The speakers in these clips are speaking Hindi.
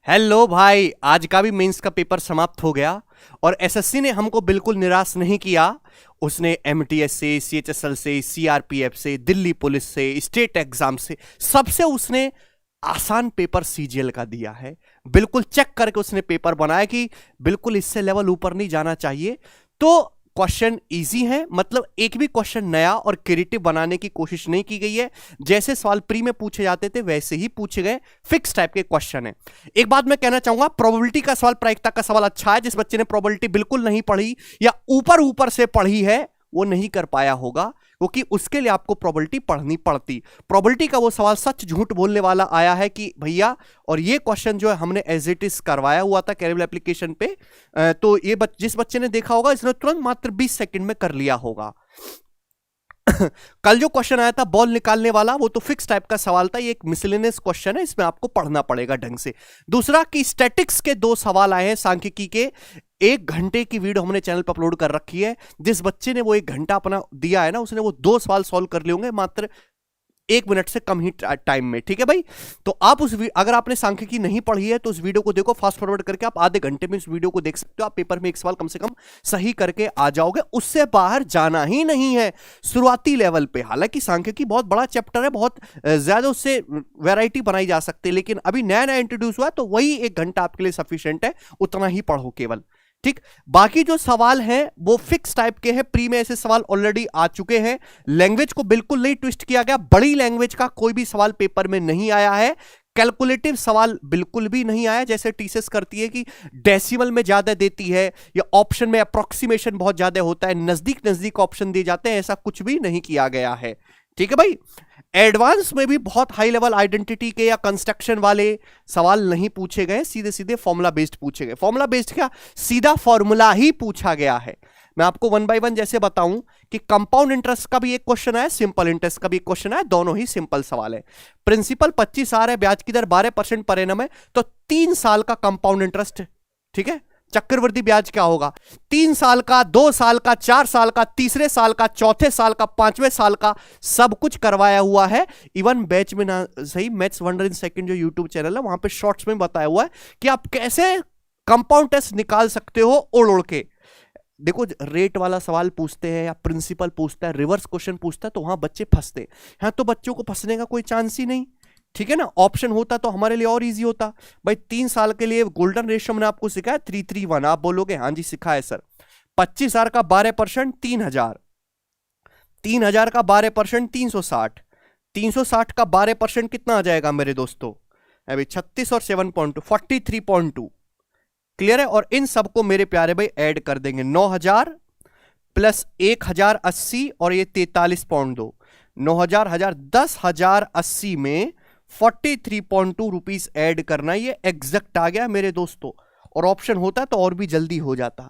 हेलो भाई, आज का भी मेंस का पेपर समाप्त हो गया और एसएससी ने हमको बिल्कुल निराश नहीं किया। उसने एमटीएस से, सीएचएसएल से, सीआरपीएफ से, दिल्ली पुलिस से, स्टेट एग्जाम से, सबसे उसने आसान पेपर सीजीएल का दिया है। बिल्कुल चेक करके उसने पेपर बनाया कि बिल्कुल इससे लेवल ऊपर नहीं जाना चाहिए। तो क्वेश्चन इजी है, मतलब एक भी क्वेश्चन नया और क्रिएटिव बनाने की कोशिश नहीं की गई है। जैसे सवाल प्री में पूछे जाते थे वैसे ही पूछे गए, फिक्स टाइप के क्वेश्चन है। एक बात मैं कहना चाहूंगा, प्रोबेबिलिटी का सवाल, प्रायिकता का सवाल अच्छा है। जिस बच्चे ने प्रोबेबिलिटी बिल्कुल नहीं पढ़ी या ऊपर ऊपर से पढ़ी है वो नहीं कर पाया होगा, क्योंकि उसके लिए आपको प्रोबेबिलिटी पढ़नी पड़ती। प्रोबेबिलिटी का वो सवाल सच झूठ बोलने वाला आया है कि भैया, और ये क्वेश्चन जो है हमने एज इट इज करवाया हुआ था कैरिबल एप्लीकेशन पे। तो ये जिस बच्चे ने देखा होगा इसने तुरंत मात्र 20 सेकंड में कर लिया होगा। कल जो क्वेश्चन आया था बॉल निकालने वाला, वो तो फिक्स टाइप का सवाल था। ये एक मिसलेनियस क्वेश्चन है, इसमें आपको पढ़ना पड़ेगा ढंग से। दूसरा कि स्टैटिक्स के 2 सवाल आए हैं सांख्यिकी के। 1 घंटे की वीडियो हमने चैनल पर अपलोड कर रखी है। जिस बच्चे ने वो 1 घंटा अपना दिया है ना, उसने वो 2 सवाल सॉल्व कर लिए होंगे मात्र 1 मिनट से कम ही टाइम में। ठीक है भाई, तो आप अगर आपने सांख्यिकी नहीं पढ़ी है तो उस वीडियो को देखो, फास्ट फॉरवर्ड करके आप आधे घंटे में इस वीडियो को देख सकते हो। आप पेपर में 1 सवाल कम से कम सही करके आ जाओगे, उससे बाहर जाना ही नहीं है शुरुआती लेवल पे। हालांकि सांख्यिकी बहुत बड़ा चैप्टर है, बहुत ज्यादा उससे वैरायटी बनाई जा सकती है, लेकिन अभी नया नया इंट्रोड्यूस हुआ तो वही 1 घंटा आपके लिए सफिशिएंट है, उतना ही पढ़ो केवल। ठीक, बाकी जो सवाल हैं वो फिक्स टाइप के हैं। प्री में ऐसे सवाल ऑलरेडी आ चुके हैं। लैंग्वेज को बिल्कुल नहीं ट्विस्ट किया गया, बड़ी लैंग्वेज का कोई भी सवाल पेपर में नहीं आया है। कैलकुलेटिव सवाल बिल्कुल भी नहीं आया, जैसे टीसीएस करती है कि डेसिमल में ज्यादा देती है या ऑप्शन में अप्रोक्सीमेशन बहुत ज्यादा होता है, नजदीक नजदीक ऑप्शन दिए जाते हैं, ऐसा कुछ भी नहीं किया गया है। ठीक है भाई, एडवांस में भी बहुत हाई लेवल आइडेंटिटी के या कंस्ट्रक्शन वाले सवाल नहीं पूछे गए, सीधे सीधे फॉर्मूला बेस्ड पूछे गए। फॉर्मूला बेस्ड क्या, सीधा फॉर्मूला ही पूछा गया है। मैं आपको 1 बाय 1 जैसे बताऊं कि कंपाउंड इंटरेस्ट का भी एक क्वेश्चन है, सिंपल इंटरेस्ट का भी एक क्वेश्चन है, दोनों ही सिंपल सवाल है। प्रिंसिपल 25 आ रहा है, ब्याज की दर 12% पर एनम है, तो 3 साल का कंपाउंड इंटरेस्ट, ठीक है, चक्रवृद्धि ब्याज क्या होगा, 3 साल का, 2 साल का, 4 साल का, तीसरे साल का, चौथे साल का, 5वें साल का, सब कुछ करवाया हुआ है। इवन बैच में ना सही, मैथ्स वंडर इन सेकंड जो यूट्यूब चैनल है वहां पे शॉर्ट्स में बताया हुआ है कि आप कैसे कंपाउंड टेस्ट निकाल सकते हो ओढ़ ओढ़ के। देखो, रेट वाला सवाल पूछते हैं या प्रिंसिपल पूछता है, रिवर्स क्वेश्चन पूछता है, तो वहां बच्चे फंसते हैं। यहां तो बच्चों को फंसने का कोई चांस ही नहीं। ठीक है ना, ऑप्शन होता तो हमारे लिए और इजी होता भाई। 3 साल के लिए गोल्डन रेशियो मैंने आपको सिखाया 3-3-1, आप बोलोगे हाँ जी सिखा है सर। 25,000 का 12% 3,000, 3,000 का 12% 360, 360 का 12% कितना आ जाएगा मेरे दोस्तों, अभी 36 और 7.2 43.2। क्लियर है, और इन सबको मेरे प्यारे भाई ऐड कर देंगे, 9,000 प्लस 1,080 और ये 43.2, 9,000 हजार 10,080 में 43.2 रुपीज ऐड करना। ये एग्जैक्ट आ गया मेरे दोस्तों, और ऑप्शन होता तो और भी जल्दी हो जाता।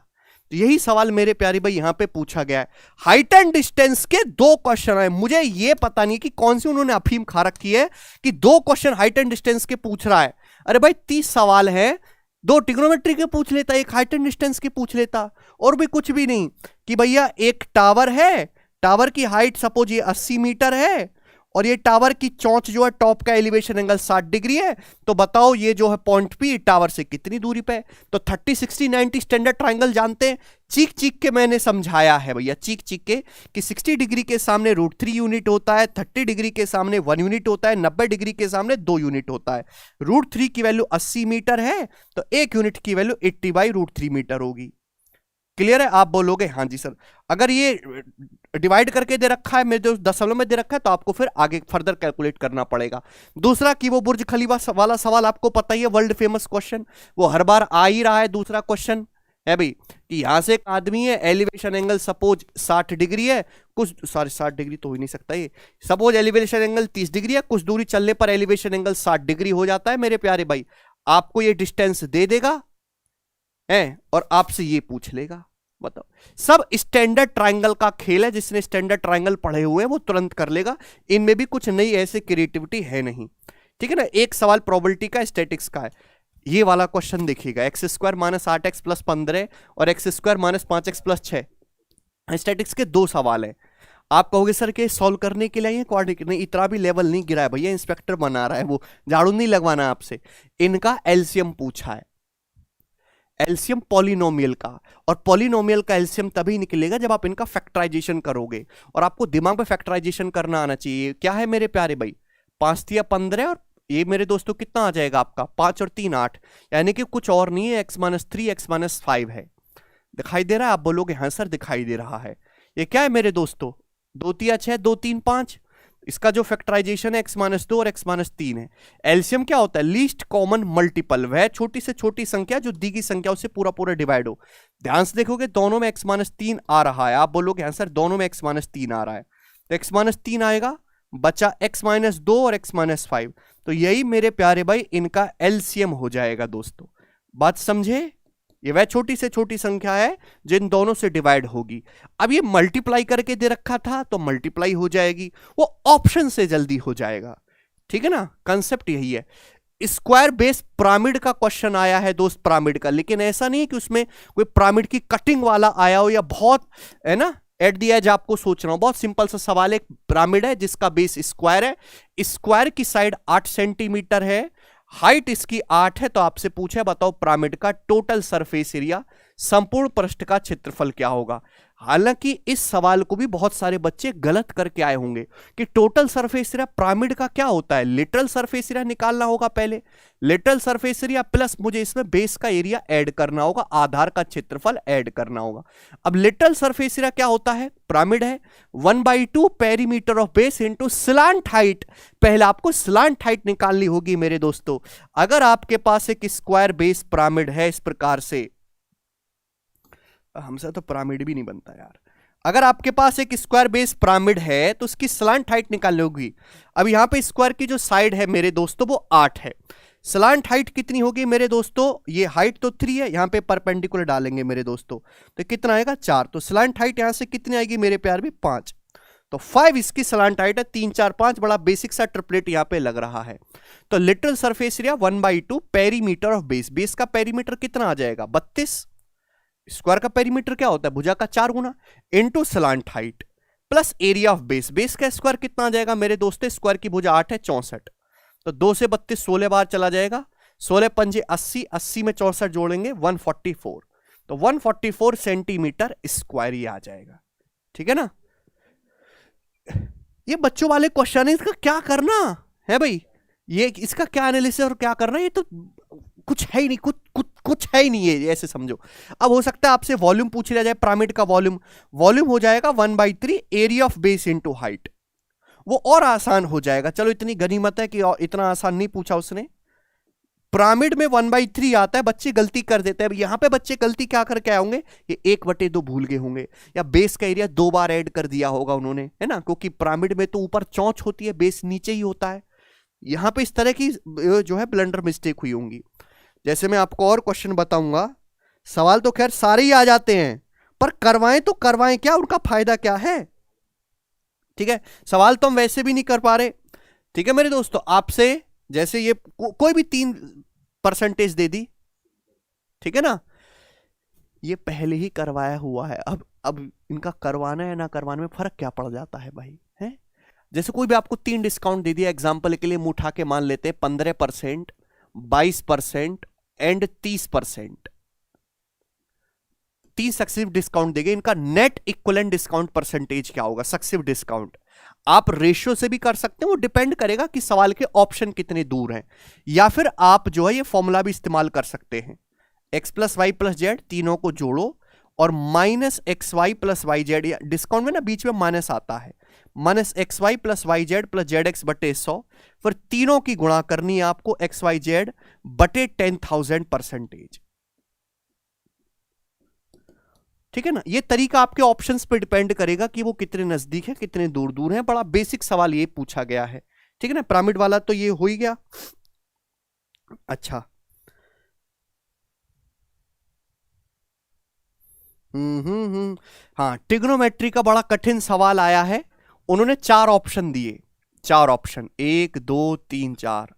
तो यही सवाल मेरे प्यारे भाई यहां पे पूछा गया है। हाइट एंड डिस्टेंस के 2 क्वेश्चन है। मुझे ये पता नहीं कि कौन सी उन्होंने अफीम खा रखी है कि 2 क्वेश्चन हाइट एंड डिस्टेंस के पूछ रहा है। अरे भाई 30 सवाल है, 2 ट्रिग्नोमेट्री के पूछ लेता, 1 हाइट एंड डिस्टेंस के पूछ लेता, और भी कुछ भी नहीं। कि भैया एक टावर है, टावर की हाइट सपोज ये 80 मीटर है, और ये टावर की चोंच जो है, टॉप का एलिवेशन एंगल 60 डिग्री है, तो बताओ ये जो है पॉइंट पी टावर से कितनी दूरी पे है। तो 30, 60, 90 स्टैंडर्ड ट्राइंगल जानते हैं, चीख चीख के मैंने समझाया है भैया, चीख चीख के कि 60 डिग्री के सामने √3 यूनिट होता है, 30 डिग्री के सामने 1 यूनिट होता है, 90 डिग्री के सामने 2 यूनिट होता है। √3 की वैल्यू 80 मीटर है, तो 1 यूनिट की वैल्यू 80/√3 मीटर होगी। क्लियर है, आप बोलोगे हाँ जी सर। अगर ये डिवाइड करके दे रखा है, मेरे जो दशमलव में दे रखा है, तो आपको फिर आगे फर्दर कैलकुलेट करना पड़ेगा। दूसरा कि वो बुर्ज खलीफा वाला सवाल आपको पता ही है, वर्ल्ड फेमस क्वेश्चन, वो हर बार आ ही रहा है। दूसरा क्वेश्चन है भाई कि यहां से एक आदमी है, एलिवेशन एंगल सपोज 60 डिग्री है, कुछ 60 डिग्री तो हो ही नहीं सकता ये, सपोज एलिवेशन एंगल 30 डिग्री है, कुछ दूरी चलने पर एलिवेशन एंगल 60 डिग्री हो जाता है। मेरे प्यारे भाई, आपको ये डिस्टेंस दे देगा है और आपसे ये पूछ लेगा। बताओ, सब स्टैंडर्ड ट्रायंगल का खेल है। जिसने स्टैंडर्ड ट्रायंगल पढ़े हुए हैं वो तुरंत कर लेगा, इनमें भी कुछ नई ऐसे क्रिएटिविटी है नहीं। ठीक है ना, एक सवाल प्रोबेबिलिटी का, स्टैटिक्स का है। ये वाला क्वेश्चन देखिएगा, x² - 8x + 15 और x² - 5x + 6। स्टैटिक्स के 2 सवाल है। आप कहोगे सर के सॉल्व करने के लिए ये क्वाड्रेटिक नहीं, इतना भी लेवल नहीं गिरा है भैया, इंस्पेक्टर बना रहा है, वो झाड़ू नहीं लगवाना आपसे। इनका एलसीएम पूछा है, एलसीएम पॉलिनोमियल का, और पॉलिनोमियल का एलसीएम तभी निकलेगा जब आप इनका फैक्टराइजेशन करोगे, और आपको दिमाग में फैक्टराइजेशन करना आना चाहिए। क्या है मेरे प्यारे भाई, 5 या 15, और ये मेरे दोस्तों कितना आ जाएगा आपका, 5 और 3 8, यानी कि कुछ और नहीं है, x-3 x-5 है। दिखाई दे रहा है? आप बोलोगे हाँ सर दिखाई दे रहा है। ये क्या है मेरे दोस्तों, 2 3 6 2 3 5, इसका जो फैक्टराइजेशन है x-2 और x-3 है। एलसीएम क्या होता है, लीस्ट कॉमन मल्टीपल, वह छोटी से छोटी संख्या जो दी गई संख्याओं से पूरा पूरा डिवाइड हो। ध्यान से देखोगे दोनों में x-3 आ रहा है, आप बोलोगे हाँ सर दोनों में x-3 आ रहा है, तो x-3 आएगा, बचा x-2 और x-5, तो यही मेरे प्यारे भाई इनका एलसीएम हो जाएगा दोस्तों। बात समझे? ये वह छोटी से छोटी संख्या है जिन दोनों से डिवाइड होगी। अब ये मल्टीप्लाई करके दे रखा था तो मल्टीप्लाई हो जाएगी, वो ऑप्शन से जल्दी हो जाएगा, ठीक है ना, कंसेप्ट यही है। स्क्वायर बेस पिरामिड का क्वेश्चन आया है दोस्त, पिरामिड का, लेकिन ऐसा नहीं है कि उसमें कोई पिरामिड की कटिंग वाला आया हो या बहुत है ना एट दी एज आपको सोचना हो। बहुत सिंपल सा सवाल है, एक पिरामिड है जिसका बेस स्क्वायर है, स्क्वायर की साइड 8 सेंटीमीटर है, हाइट इसकी 8 है, तो आपसे पूछे बताओ पिरामिड का टोटल सरफेस एरिया, संपूर्ण पृष्ठ का क्षेत्रफल क्या होगा। हालांकि इस सवाल को भी बहुत सारे बच्चे गलत करके आए होंगे कि टोटल सरफेस एरिया पिरामिड का क्या होता है, लिटरल सरफेस एरिया निकालना होगा पहले, लिटरल सरफेस एरिया प्लस मुझे इसमें बेस का एरिया ऐड करना होगा, आधार का क्षेत्रफल ऐड करना होगा। अब लिटरल सरफेस एरिया क्या होता है, पिरामिड है 1/2 perimeter of base into slant height. पहले आपको स्लांट हाइट निकालनी होगी मेरे दोस्तों। अगर आपके पास एक स्क्वायर बेस पिरामिड है इस प्रकार से, हमसे तो पिरामिड भी नहीं बनता यार, अगर आपके पास एक स्क्वायर बेस पिरामिड है तो उसकी स्लांट हाइट निकालनी होगी। अब यहां पे स्क्वायर की जो साइड है मेरे दोस्तों वो 8 है, स्लांट हाइट कितनी होगी मेरे दोस्तों, ये हाइट तो 3 है, यहां पे परपेंडिकुलर डालेंगे मेरे दोस्तों तो कितना आएगा 4, तो स्लांट हाइट यहां से कितनी आएगी मेरे प्यार भी 5, तो 5 इसकी स्लांट हाइट है, 3 4 5, बड़ा बेसिक सा ट्रिपलेट यहां पे लग रहा है। तो literal surface area 1/2 perimeter of base, base का पेरीमीटर कितना आ जाएगा 32, स्क्वायर का पेरीमीटर क्या होता है भुजा का 4 गुना, into slant height plus area of base, base का स्क्वायर कितना आ जाएगा मेरे दोस्तों, स्क्वायर की भुजा 8 है 64, तो 2 से 32 16 बार चला जाएगा, 16 पंजे 80, 80 में 64 जोड़ेंगे 144, तो 144 सेंटीमीटर स्क्वायर ही आ जाएगा, ठीक है ना। ये बच्चों वाले क्वेश्चन है, इसका क्या करना है भाई, ये इसका क्या एनालिसिस और क्या करना, ये तो कुछ है ही नहीं, कुछ है ही नहीं है, ऐसे समझो। अब हो सकता है आपसे वॉल्यूम पूछ लिया जाए, पिरामिड का वॉल्यूम हो जाएगा 1/3 area of base into height, वो और आसान हो जाएगा। चलो इतनी गनीमत है कि इतना आसान नहीं पूछा उसने। पिरामिड में 1/3 आता है, बच्चे गलती कर देते हैं। यहां पे बच्चे गलती क्या करके आए होंगे, ये 1/2 भूल गए होंगे, या बेस का एरिया 2 बार ऐड कर दिया होगा उन्होंने, है ना, क्योंकि पिरामिड में तो ऊपर चौंच होती है, बेस नीचे ही होता है। यहां पे इस तरह की जो है ब्लंडर मिस्टेक हुई होंगी। जैसे मैं आपको और क्वेश्चन बताऊंगा, सवाल तो खैर सारे ही आ जाते हैं, पर करवाएं तो करवाएं क्या, उनका फायदा क्या है, ठीक है। सवाल तो हम वैसे भी नहीं कर पा रहे, ठीक है मेरे दोस्तों। आपसे जैसे ये कोई भी 3% दे दी, ठीक है ना, ये पहले ही करवाया हुआ है, अब इनका करवाना है ना करवाने में फर्क क्या पड़ जाता है भाई, है। जैसे कोई भी आपको 3 डिस्काउंट दे दिया, एग्जाम्पल के लिए मुंह उठा के मान लेते हैं 15%, 22% एंड 30%, 3 सक्सेसिव डिस्काउंट देंगे, इनका नेट इक्विवेलेंट डिस्काउंट परसेंटेज क्या होगा, सक्सेसिव डिस्काउंट। आप रेशियो से भी कर सकते हैं, वो डिपेंड करेगा कि सवाल के ऑप्शन कितने दूर हैं, या फिर आप जो है ये फॉर्मूला भी इस्तेमाल कर सकते हैं, x + y + z तीनों को जोड़ो और -xy + yz, डिस्काउंट में ना बीच में माइनस आता है, -xy + yz + zx/100, फिर तीनों की गुणा करनी है आपको xyz बटे 10,000%, ठीक है ना। ये तरीका आपके ऑप्शंस पे डिपेंड करेगा कि वो कितने नजदीक है कितने दूर दूर है। बड़ा बेसिक सवाल ये पूछा गया है, ठीक है ना। पिरामिड वाला तो ये हो ही गया। अच्छा, हाँ, ट्रिग्नोमेट्री का बड़ा कठिन सवाल आया है। उन्होंने 4 ऑप्शन दिए, 4 ऑप्शन, 1 2 3 4,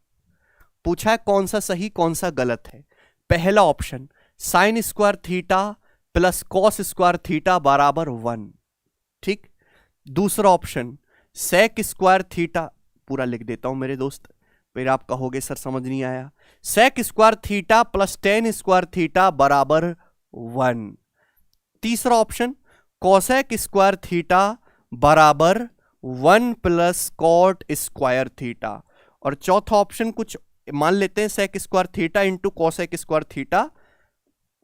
पूछा है कौन सा सही कौन सा गलत है। पहला option sin² theta + cos² theta = 1, ठीक। दूसरा ऑप्शन सेक स्क्वायर थीटा, पूरा लिख देता हूं मेरे दोस्त, फिर आप कहोगे सर समझ नहीं आया। Sec square theta plus tan square theta बराबर 1। तीसरा ऑप्शन कोसेक स्क्वायर थीटा बराबर 1 प्लस कॉट स्क्वायर थीटा। और चौथा ऑप्शन कुछ मान लेते हैं, sec square theta into cosec square theta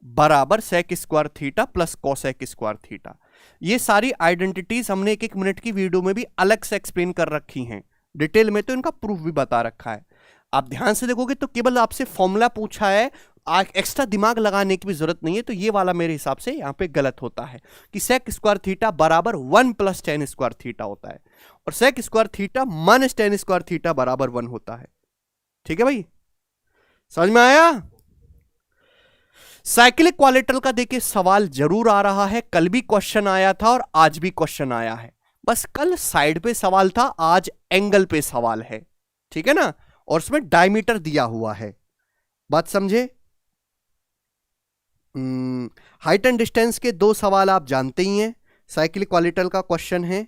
बराबर sec square theta plus cosec square theta. ये सारी आइडेंटिटीज हमने एक एक मिनट की वीडियो में भी अलग से एक्सप्लेन कर रखी हैं, डिटेल में तो इनका प्रूफ भी बता रखा है। आप ध्यान से देखोगे तो केवल आपसे फॉर्मूला पूछा है, एक्स्ट्रा दिमाग लगाने की भी जरूरत नहीं है। तो ये वाला मेरे हिसाब से यहां पे गलत होता है कि सेक स्क्वायर थीटा बराबर 1 प्लस टेन स्क्वायर थीटा होता है और sec square theta minus tan square theta बराबर 1 होता है। ठीक है भाई, समझ में आया? साइक्लिक क्वालिटरल का देखिए सवाल जरूर आ रहा है, कल भी क्वेश्चन आया था और आज भी क्वेश्चन आया है। बस कल साइड पे सवाल था, आज एंगल पे सवाल है। ठीक है ना, और उसमें डायमीटर दिया हुआ है, बात समझे? हाइट एंड डिस्टेंस के दो सवाल आप जानते ही हैं, साइक्लिक क्वालिटरल का क्वेश्चन है।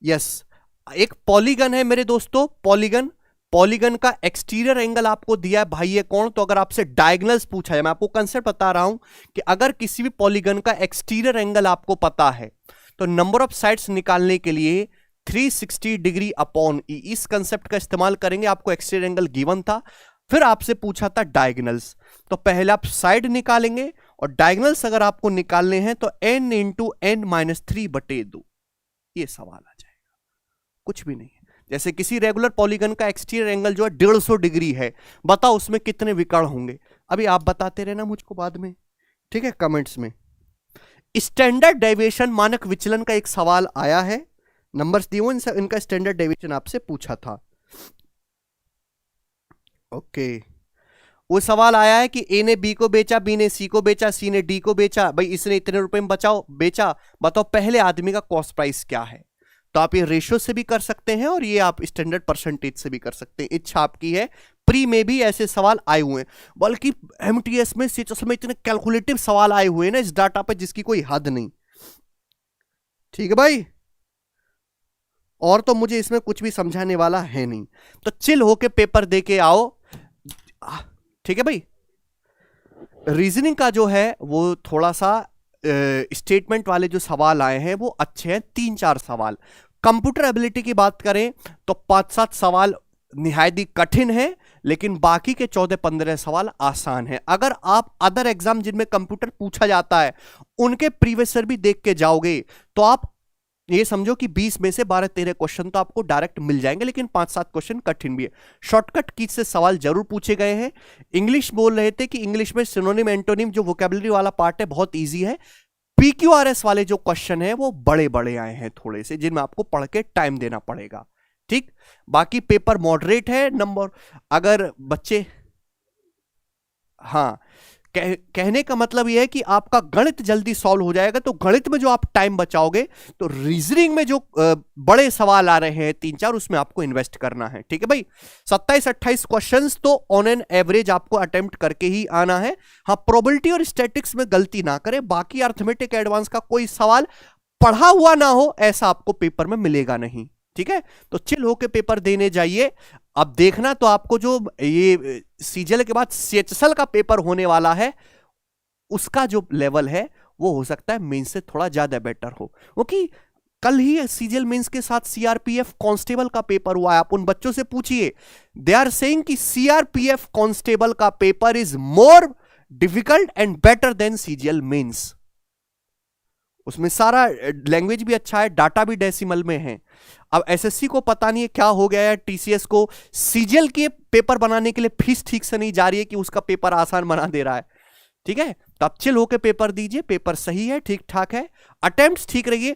यस, एक पॉलीगन है मेरे दोस्तों, पॉलीगन, पॉलीगन का एक्सटीरियर एंगल आपको दिया है भाई ये कौन, तो अगर आपसे डायगोनल्स पूछा है, मैं आपको कंसेप्ट बता रहा हूं कि अगर किसी भी पॉलीगन का एक्सटीरियर एंगल आपको पता है तो नंबर ऑफ साइड्स निकालने के लिए 360 डिग्री अपॉन ई, इस कंसेप्ट का इस्तेमाल करेंगे। आपको एक्सटीरियर एंगल गिवन था, फिर आपसे पूछा था डायगोनल्स, तो पहले आप साइड निकालेंगे और डायगोनल्स अगर आपको निकालने हैं तो n इंटू n माइनस 3/2, ये सवाल आ जाएगा, कुछ भी नहीं है। जैसे किसी रेगुलर पॉलीगन का एक्सटीरियर एंगल जो है 150 डिग्री है, बताओ उसमें कितने विकर्ण होंगे, अभी आप बताते रहना मुझको बाद में, ठीक है, कमेंट्स में। स्टैंडर्ड डेविएशन मानक विचलन का एक सवाल आया है, नंबर्स दिए हुए, इनका स्टैंडर्ड डेविएशन आपसे पूछा था। ओके, वो सवाल आया है कि ए ने बी को बेचा, बी ने सी को बेचा, सी ने डी को बेचा, भाई इसने इतने रुपए में बेचा, बताओ पहले आदमी का कॉस्ट प्राइस क्या है। तो आप ये रेशियो से भी कर सकते हैं और ये आप स्टैंडर्ड परसेंटेज से भी कर सकते हैं, इच्छा आपकी है। प्री में भी ऐसे सवाल आए हुए हैं, बल्कि एमटीएस में सीएचएस में इतने कैलकुलेटिव सवाल आए हुए हैं ना इस डाटा पे जिसकी कोई हद नहीं। ठीक है भाई, और तो मुझे इसमें कुछ भी समझाने वाला है नहीं, तो चिल होके पेपर दे के आओ। ठीक है भाई, रीजनिंग का जो है वो थोड़ा सा स्टेटमेंट वाले जो सवाल आए हैं वो अच्छे हैं, 3-4 सवाल। कंप्यूटर एबिलिटी की बात करें तो 5-7 सवाल निहायत ही कठिन है, लेकिन बाकी के 14-15 सवाल आसान हैं। अगर आप अदर एग्जाम जिनमें कंप्यूटर पूछा जाता है उनके प्रीवियस ईयर भी देख के जाओगे तो आप ये समझो कि 20 में से 12-13 क्वेश्चन तो आपको डायरेक्ट मिल जाएंगे, लेकिन 5-7 क्वेश्चन कठिन भी है। शॉर्टकट की से सवाल जरूर पूछे गए हैं। इंग्लिश बोल रहे थे कि इंग्लिश में सिनोनिम एंटोनिम जो वोकैबुलरी वाला पार्ट है बहुत इजी है। पीक्यूआरएस वाले जो क्वेश्चन है वो बड़े बड़े आए हैं थोड़े से, जिनमें आपको पढ़ के टाइम देना पड़ेगा। ठीक, बाकी पेपर मॉडरेट है नंबर, अगर बच्चे, हाँ, कहने का मतलब यह है कि आपका गणित जल्दी सॉल्व हो जाएगा, तो गणित में जो आप टाइम बचाओगे तो रीजनिंग में जो बड़े सवाल आ रहे हैं 3-4 उसमें आपको इन्वेस्ट करना है। ठीक है भाई, 27-28 क्वेश्चंस तो ऑन एन एवरेज आपको अटेम्प्ट करके ही आना है। हाँ, प्रोबेबिलिटी और स्टैटिक्स में गलती ना करें, बाकी अर्थमेटिक एडवांस का कोई सवाल पढ़ा हुआ ना हो ऐसा आपको पेपर में मिलेगा नहीं। ठीक है, तो चिल होके पेपर देने जाइए। अब देखना तो आपको जो ये सीजीएल के बाद सीएचएसएल का पेपर होने वाला है उसका जो लेवल है वो हो सकता है मेंस से थोड़ा ज्यादा बेटर हो, क्योंकि कल ही सीजीएल मेंस के साथ सीआरपीएफ कांस्टेबल का पेपर हुआ है। आप उन बच्चों से पूछिए, दे आर सेइंग कि सीआरपीएफ कांस्टेबल का paper is more difficult and better than CGL mains. उसमें सारा लैंग्वेज भी अच्छा है, डाटा भी डेसिमल में है। अब एसएससी को पता नहीं है क्या हो गया है, टीसीएस को सीजीएल के पेपर बनाने के लिए फीस ठीक से नहीं जा रही है कि उसका पेपर आसान बना दे रहा है। ठीक है, तो आप चिल होकर पेपर दीजिए, पेपर सही है, ठीक ठाक है, अटेम्प्ट्स ठीक रहिए,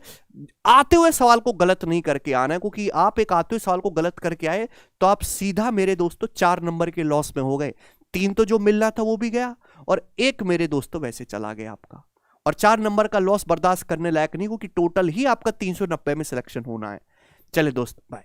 आते हुए सवाल को गलत नहीं करके आना है, क्योंकि आप एक आते हुए सवाल को गलत करके आए तो आप सीधा मेरे दोस्तों 4 नंबर के लॉस में हो गए। 3 तो जो मिलना था वो भी गया और 1 मेरे दोस्तों वैसे चला गया आपका, और 4 नंबर का लॉस बर्दाश्त करने लायक नहीं, क्योंकि टोटल ही आपका 390 में सिलेक्शन होना है। चले दोस्त, बाय।